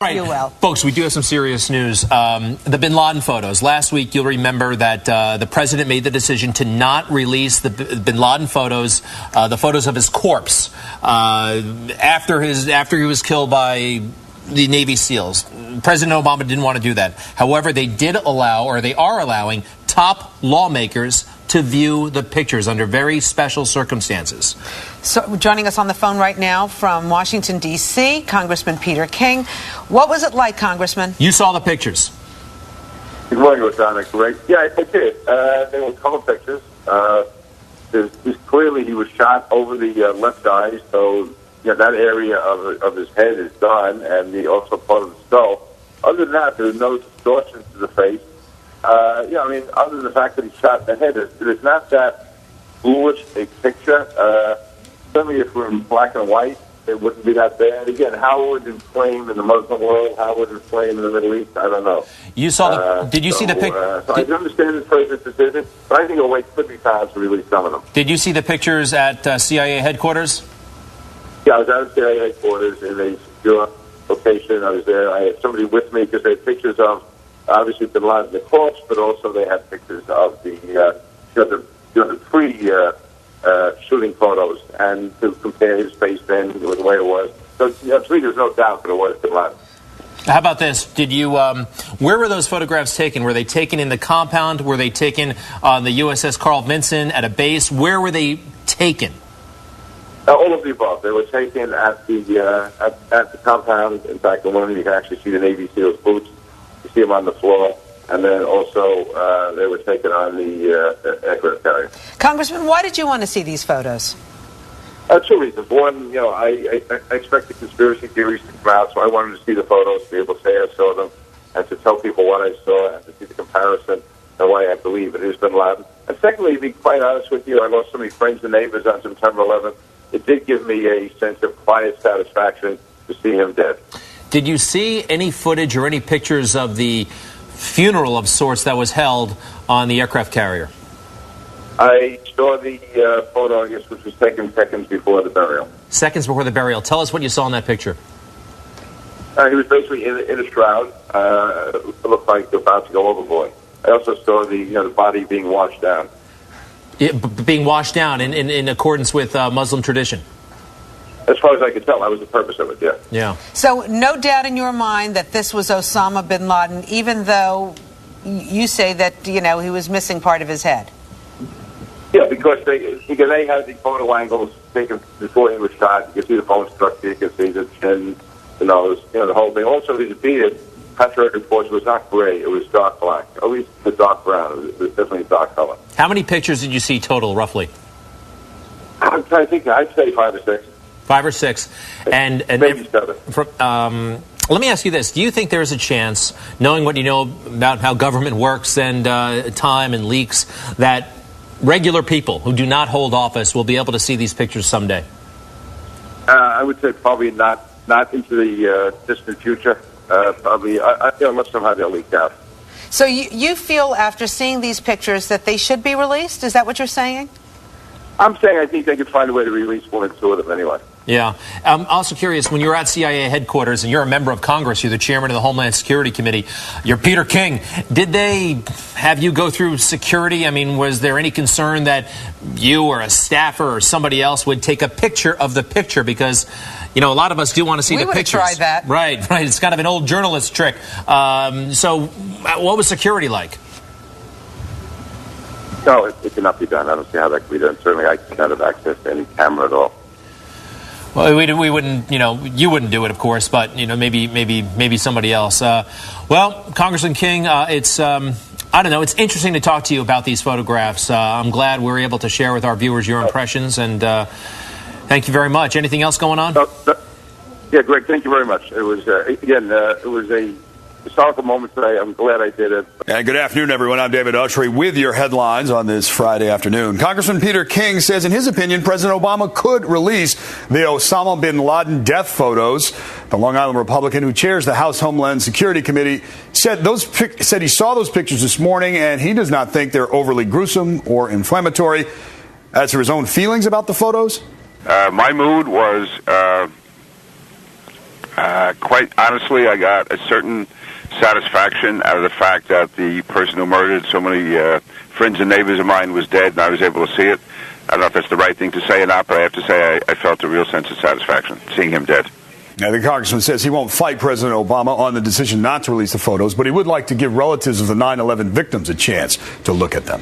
Right. You will. Folks, we do have some serious news. The bin Laden photos. Last week, you'll remember that the president made the decision to not release the bin Laden photos, the photos of his corpse, after he was killed by the Navy SEALs. President Obama didn't want to do that. However, they did allow, or they are allowing, top lawmakers to view the pictures under very special circumstances. So, joining us on the phone right now from Washington, D.C., Congressman Peter King. What was it like, Congressman? You saw the pictures. Good morning, Osama. Great. Yeah, I did. There were a couple pictures. Clearly, he was shot over the left eye, so that area of his head is gone, and also part of the skull. Other than that, there was no distortion to the face. Other than the fact that he shot in the head, it's not that foolish a picture. Certainly, if we're in black and white, it wouldn't be that bad. Again, how would it flame in the Muslim world? How would it flame in the Middle East? I don't know. You saw the? Did you see the picture? So I understand the president's decision, but I think it'll could be time to release some of them. Did you see the pictures at CIA headquarters? Yeah, I was at CIA headquarters in a secure location. I was there. I had somebody with me because they had pictures of obviously bin Laden, the corpse, but also they had pictures of the pre-shooting photos, and to compare his face then with the way it was. So to me, there's no doubt that it was bin Laden. How about this? Did you? Where were those photographs taken? Were they taken in the compound? Were they taken on the USS Carl Vinson at a base? Where were they taken? All of the above. They were taken at the compound. In fact, the one you can actually see the Navy SEALs boots. You see them on the floor, and then also they were taken on the aircraft carrier. Congressman, why did you want to see these photos? Two reasons. One, I expect the conspiracy theories to come out, so I wanted to see the photos, to be able to say I saw them, and to tell people what I saw, and to see the comparison and why I believe it is bin Laden. And secondly, to be quite honest with you, I lost so many friends and neighbors on September 11th. It did give me a sense of quiet satisfaction to see him dead. Did you see any footage or any pictures of the funeral of sorts that was held on the aircraft carrier? I saw the photo, I guess, which was taken seconds before the burial. Seconds before the burial. Tell us what you saw in that picture. He was basically in a shroud. It looked like about to go overboard. I also saw the body being washed down. Being washed down in accordance with Muslim tradition? As far as I could tell, that was the purpose of it, yeah. Yeah. So no doubt in your mind that this was Osama bin Laden, even though you say that, he was missing part of his head? Yeah, because they had the photo angles taken before he was shot. You can see the bone structure, you can see the chin, the nose, the whole thing. Also, his beard, contrary reports, was not gray. It was dark black, at least the dark brown. It was definitely a dark color. How many pictures did you see total, roughly? I'm trying to think. I'd say 5 or 6. 5 or 6. And maybe 7. Let me ask you this. Do you think there's a chance, knowing what you know about how government works and time and leaks, that regular people who do not hold office will be able to see these pictures someday? I would say probably not into the distant future. Probably, unless somehow they're leaked out. So you feel, after seeing these pictures, that they should be released? Is that what you're saying? I'm saying I think they could find a way to release 1 or 2 of them anyway. Yeah. I'm also curious, when you were at CIA headquarters and you're a member of Congress, you're the chairman of the Homeland Security Committee, you're Peter King, did they have you go through security? I mean, was there any concern that you or a staffer or somebody else would take a picture of the picture? Because, a lot of us do want to see the pictures. We would have tried that. Right. It's kind of an old journalist trick. So what was security like? No, it cannot be done. I don't see how that could be done. Certainly, I cannot have access to any camera at all. Well, we wouldn't, you wouldn't do it, of course, but, maybe somebody else. Well, Congressman King, it's, I don't know, it's interesting to talk to you about these photographs. I'm glad we're able to share with our viewers your impressions, and thank you very much. Anything else going on? Yeah, Greg, thank you very much. It was, it was a historical moment today. I'm glad I did it. And good afternoon, everyone. I'm David Autry with your headlines on this Friday afternoon. Congressman Peter King says, in his opinion, President Obama could release the Osama bin Laden death photos. The Long Island Republican who chairs the House Homeland Security Committee said he saw those pictures this morning, and he does not think they're overly gruesome or inflammatory. As for his own feelings about the photos, my mood was Quite honestly, I got a certain satisfaction out of the fact that the person who murdered so many friends and neighbors of mine was dead, and I was able to see it. I don't know if that's the right thing to say or not, but I have to say I felt a real sense of satisfaction seeing him dead. Now, the congressman says he won't fight President Obama on the decision not to release the photos, but he would like to give relatives of the 9/11 victims a chance to look at them.